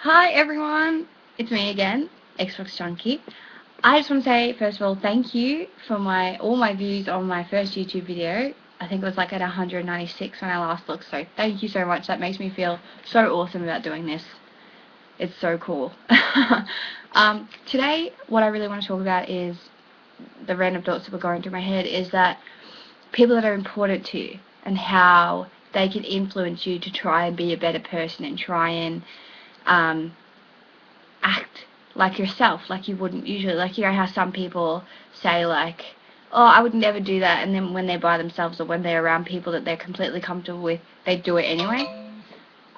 Hi everyone, it's me again, Xbox Junkie. I just want to say, first of all, thank you for all my views on my first YouTube video. I think it was like at 196 when I last looked, so thank you so much. That makes me feel so awesome about doing this. It's so cool. Today, what I really want to talk about is the random thoughts that were going through my head is that people that are important to you and how they can influence you to try and be a better person and try and act like yourself, like you wouldn't usually. Like, you know how some people say, like, oh, I would never do that, and then when they're by themselves or when they're around people that they're completely comfortable with, they do it anyway.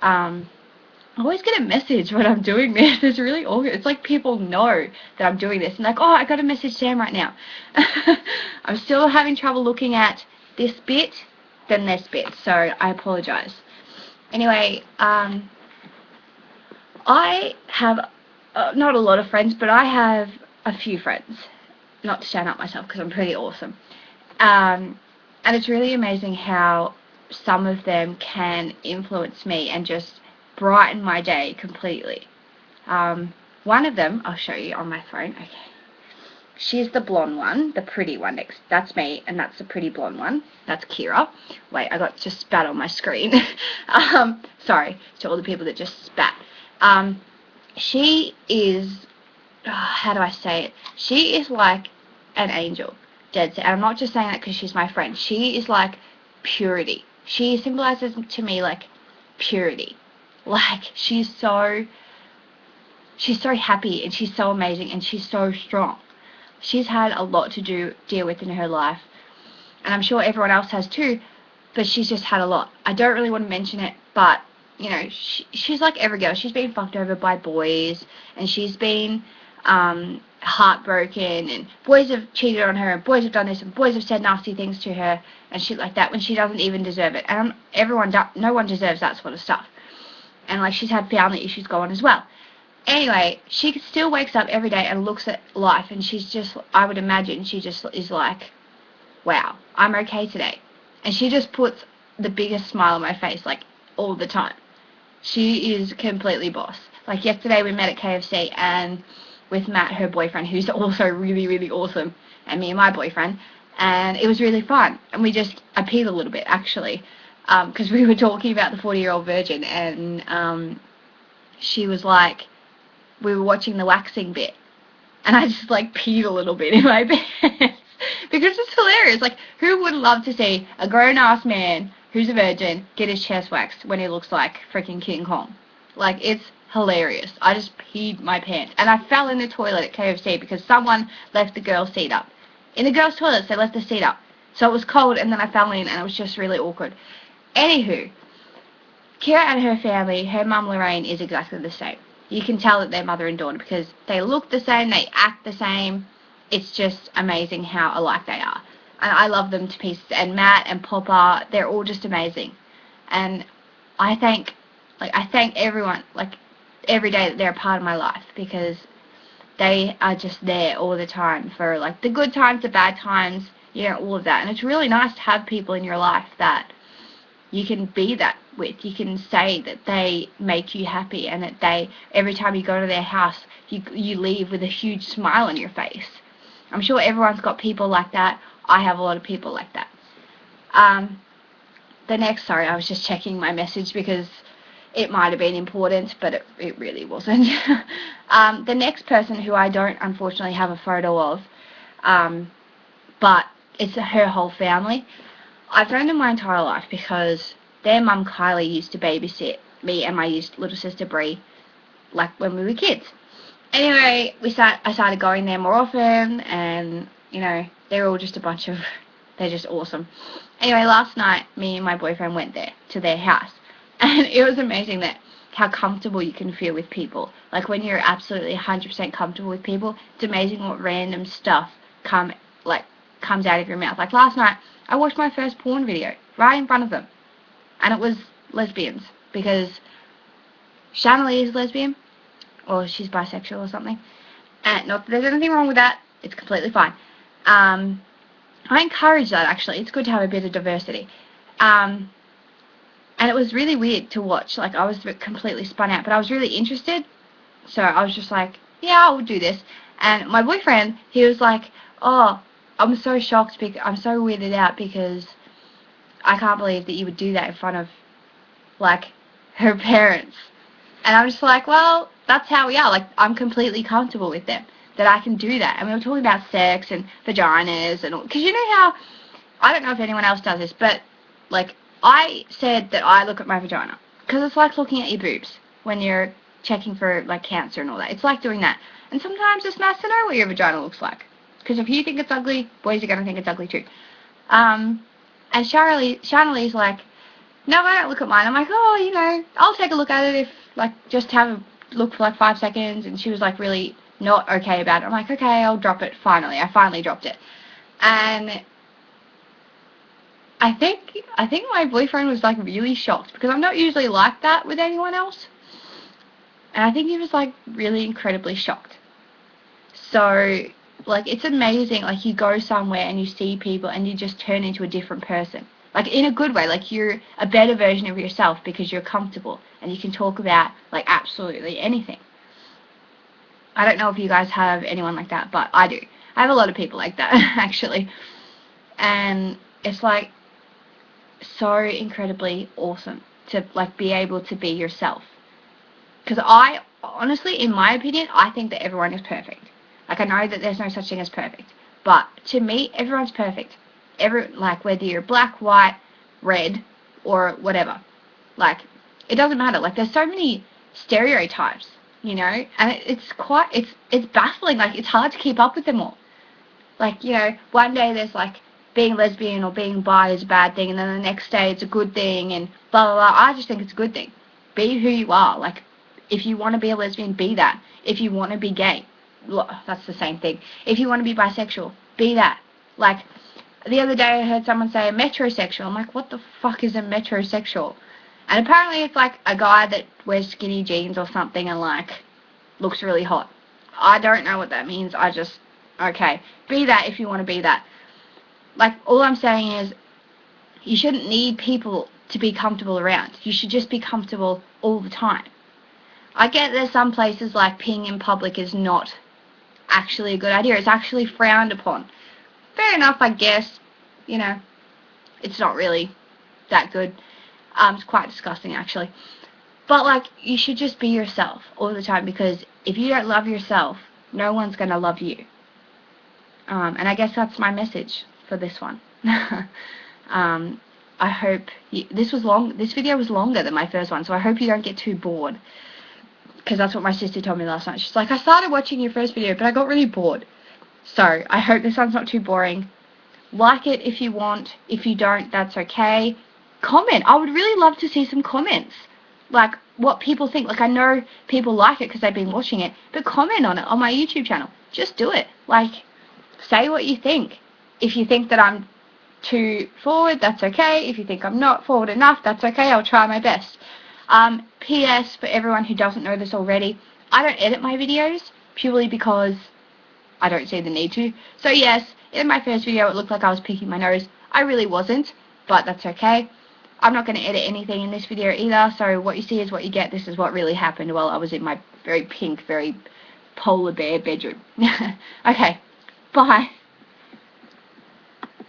I always get a message when I'm doing this. It's really awkward. It's like people know that I'm doing this and like, oh, I got to message Sam right now. I'm still having trouble looking at this bit than this bit, so I apologize. Anyway, I have not a lot of friends, but I have a few friends. Not to stand up myself because I'm pretty awesome. And it's really amazing how some of them can influence me and just brighten my day completely. One of them, I'll show you on my phone. Okay. She's the blonde one, the pretty one next. That's me, and that's the pretty blonde one. That's Kira. Wait, I got just spat on my screen. Sorry to all the people that just spat. She is, how do I say it? She is like an angel, dead set. And I'm not just saying that because she's my friend. She is like purity. She symbolizes to me like purity. Like, she's so happy and she's so amazing and she's so strong. She's had a lot to deal with in her life, and I'm sure everyone else has too, but she's just had a lot. I don't really want to mention it, but you know, she's like every girl. She's been fucked over by boys, and she's been heartbroken, and boys have cheated on her, and boys have done this, and boys have said nasty things to her and shit like that when she doesn't even deserve it. And no one deserves that sort of stuff. And like, she's had family issues go on as well. Anyway, she still wakes up every day and looks at life, and she's just, I would imagine, she just is like, wow, I'm okay today. And she just puts the biggest smile on my face, like, all the time. She is completely boss. Like, yesterday we met at KFC, and with Matt, her boyfriend, who's also really, really awesome, and me and my boyfriend, and it was really fun. And I peed a little bit, actually, because we were talking about the 40-year-old virgin, and she was like, we were watching the waxing bit, and I just like peed a little bit in my pants because it's hilarious. Like, who would love to see a grown-ass man who's a virgin get his chest waxed when he looks like freaking King Kong? Like, it's hilarious. I just peed my pants, and I fell in the toilet at KFC because someone left the girl's seat up. In the girls' toilets, they left the seat up, so it was cold, and then I fell in, and it was just really awkward. Anywho, Kira and her family, her mum Lorraine is exactly the same. You can tell that they're mother and daughter because they look the same, they act the same. It's just amazing how alike they are. And I love them to pieces. And Matt and Papa, they're all just amazing. And I thank everyone, like, every day that they're a part of my life, because they are just there all the time for, like, the good times, the bad times, you know, all of that. And it's really nice to have people in your life that you can be that with. You can say that they make you happy, and that every time you go to their house, you leave with a huge smile on your face. I'm sure everyone's got people like that. I have a lot of people like that. Sorry, I was just checking my message because it might have been important, but it really wasn't. The next person, who I don't unfortunately have a photo of, but it's her whole family. I've known them my entire life because their mum Kylie used to babysit me and my little sister Brie, like, when we were kids. Anyway, I started going there more often, and you know, they're all just they're just awesome. Anyway, last night me and my boyfriend went there to their house, and it was amazing how comfortable you can feel with people. Like, when you're absolutely 100% comfortable with people, it's amazing what random stuff comes out of your mouth. Like, last night I watched my first porn video right in front of them, and it was lesbians, because Shanley is lesbian, or she's bisexual or something. And not that there's anything wrong with that. It's completely fine. I encourage that, actually. It's good to have a bit of diversity. And And it was really weird to watch. Like, I was completely spun out, but I was really interested. So I was just like, yeah, I'll do this. And my boyfriend, he was like, oh, I'm so shocked, because I'm so weirded out because I can't believe that you would do that in front of, like, her parents. And I'm just like, well, that's how we are. Like, I'm completely comfortable with them, that I can do that. And we were talking about sex and vaginas and all. Because you know how, I don't know if anyone else does this, but, like, I said that I look at my vagina. Because it's like looking at your boobs when you're checking for, like, cancer and all that. It's like doing that. And sometimes it's nice to know what your vagina looks like. Because if you think it's ugly, boys are going to think it's ugly too. And Shanalee is like, no, I don't look at mine. I'm like, oh, you know, I'll take a look at it if, like, just have a look for, like, 5 seconds. And she was, like, really not okay about it. I'm like, okay, I'll drop it finally. I finally dropped it. And I think my boyfriend was, like, really shocked. Because I'm not usually like that with anyone else. And I think he was, like, really incredibly shocked. So, like, it's amazing. Like, you go somewhere and you see people and you just turn into a different person. Like, in a good way. Like, you're a better version of yourself because you're comfortable and you can talk about, like, absolutely anything. I don't know if you guys have anyone like that, but I do. I have a lot of people like that, actually. And it's, like, so incredibly awesome to, like, be able to be yourself. Because I, honestly, in my opinion, I think that everyone is perfect. Like, I know that there's no such thing as perfect. But to me, everyone's perfect. Like, whether you're black, white, red, or whatever. Like, it doesn't matter. Like, there's so many stereotypes, you know? And it's baffling. Like, it's hard to keep up with them all. Like, you know, one day there's, like, being lesbian or being bi is a bad thing. And then the next day it's a good thing and blah, blah, blah. I just think it's a good thing. Be who you are. Like, if you want to be a lesbian, be that. If you want to be gay, that's the same thing. If you want to be bisexual, be that. Like, the other day I heard someone say a metrosexual. I'm like, what the fuck is a metrosexual? And apparently it's like a guy that wears skinny jeans or something and, like, looks really hot. I don't know what that means. I just, okay, be that if you want to be that. Like, all I'm saying is you shouldn't need people to be comfortable around. You should just be comfortable all the time. I get there's some places like peeing in public is not actually a good idea. It's actually frowned upon. Fair enough, I guess. You know, it's not really that good. It's quite disgusting, actually. But, like, you should just be yourself all the time, because if you don't love yourself, no one's going to love you. And I guess that's my message for this one. I hope this video was longer than my first one, so I hope you don't get too bored. Because that's what my sister told me last night. She's like, I started watching your first video, but I got really bored. So, I hope this one's not too boring. Like it if you want. If you don't, that's okay. Comment. I would really love to see some comments. Like, what people think. Like, I know people like it because they've been watching it. But comment on it on my YouTube channel. Just do it. Like, say what you think. If you think that I'm too forward, that's okay. If you think I'm not forward enough, that's okay. I'll try my best. P.S. for everyone who doesn't know this already, I don't edit my videos purely because I don't see the need to. So yes, in my first video it looked like I was picking my nose. I really wasn't, but that's okay. I'm not going to edit anything in this video either, so what you see is what you get. This is what really happened while I was in my very pink, very polar bear bedroom. Okay, bye.